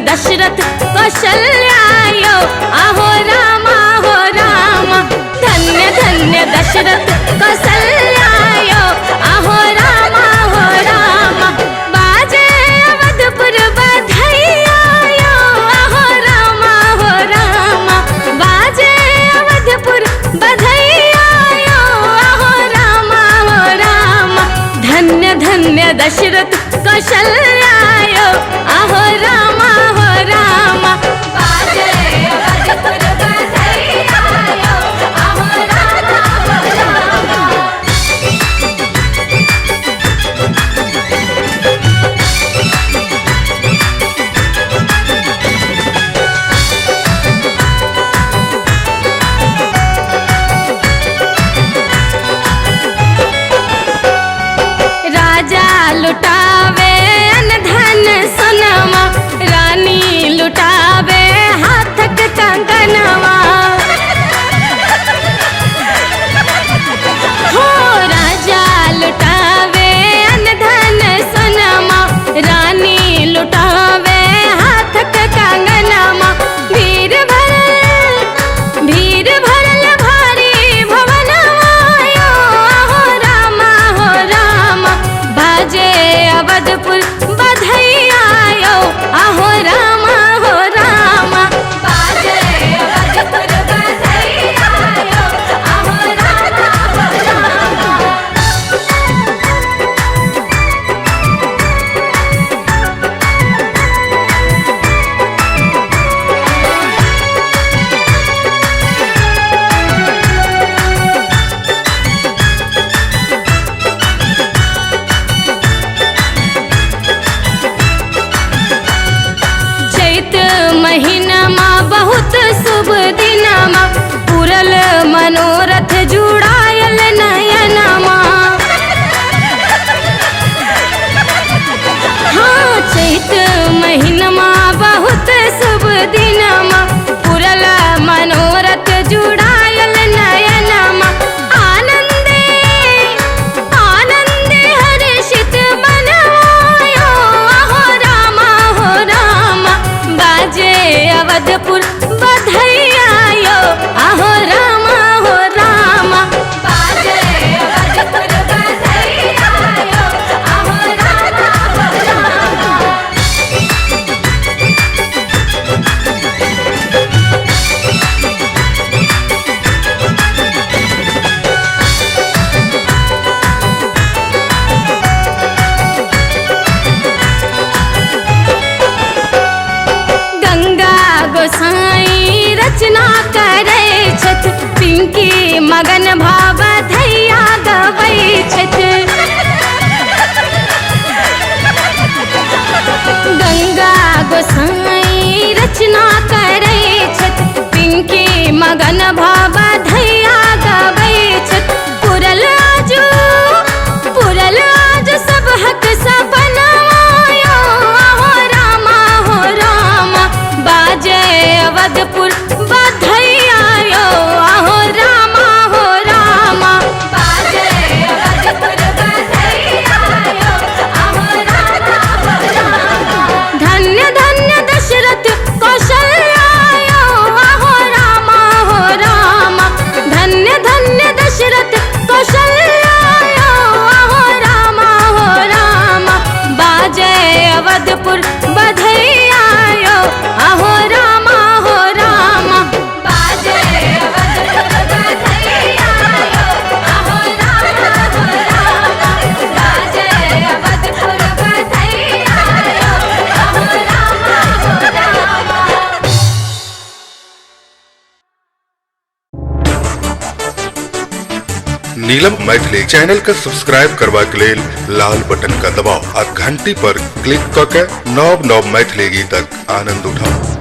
दशरथ कौशल्यायो आहो रामा हो रामा। धन्य धन्य दशरथ कौशल्यायो आहो रामा हो रामा। बाजे अवधपुर बधैयायो आहो रामा हो रामा। बाजे अवधपुर बधैयायो आहो रामा हो रामा। धन्य धन्य दशरथ कौशल्यायो आहो रामा हो रामा। बाजे अवधपुर बधैयायो आहो रामा हो रामा। राजा लुटावे धन सोनमा, रानी लुटावे हाथक कंगनवा। हो राजा लुटावे धन सोनमा, रानी लुटावे हाथक कंगनवा। भीड़ भरल भारी भवनवायो आहो रामा हो रामा। बाजे अवधपुर बधैयायो आहो रामा हो रामा। बाजे अवधपुर बधैयायो आहो रामा हो रामा। चैत महीनमा बहुत शुभ दिनमा, पूरल मनोरथ जुड़ायल नयनमा। हाँ चैत महीनमा बहुत शुभ दिनमा, पूरल मनोरथ जुड़ायल नयनमा। आनंदे आनंदे हर्षित मनवायो आहो रामा हो रामा। बाजे अवधपुर बधैयायो आहो रामा हो रामा। बाजे अवधपुर बधैयायो आहो रामा हो रामा। गंगा गोसाई रचना करे छथ, पिंकी मगन भाव धैया गबै छथ। गंगा गोसाई रचना करे छथ, पिंकी मगन भाव धैया गबै छथ। पुरल आज सब हक सपनवायो आहो रामा हो रामा। बाजे अवधपुर बधैयायो आहो रामा हो रामा। बाजे अवधपुर बधैयायो आहो रामा हो रामा। धन्य धन्य दशरथ कौशल्यायो आहो रामा हो रामा। धन्य धन्य दशरथ कौशल्यायो आहो रामा हो रामा। बाजे अवधपुर बधैयायो आहो रामा हो रामा। बाजे अवधपुर बधैयायो आहो रामा हो रामा। बाजे अवधपुर बधैयायो आहो रामा हो रामा। नीलम मैथिली चैनल का सब्सक्राइब करवा के लेल लाल बटन का दबाव आ घंटी पर क्लिक करके नव नव मैथिली गीतक आनंद उठाओ।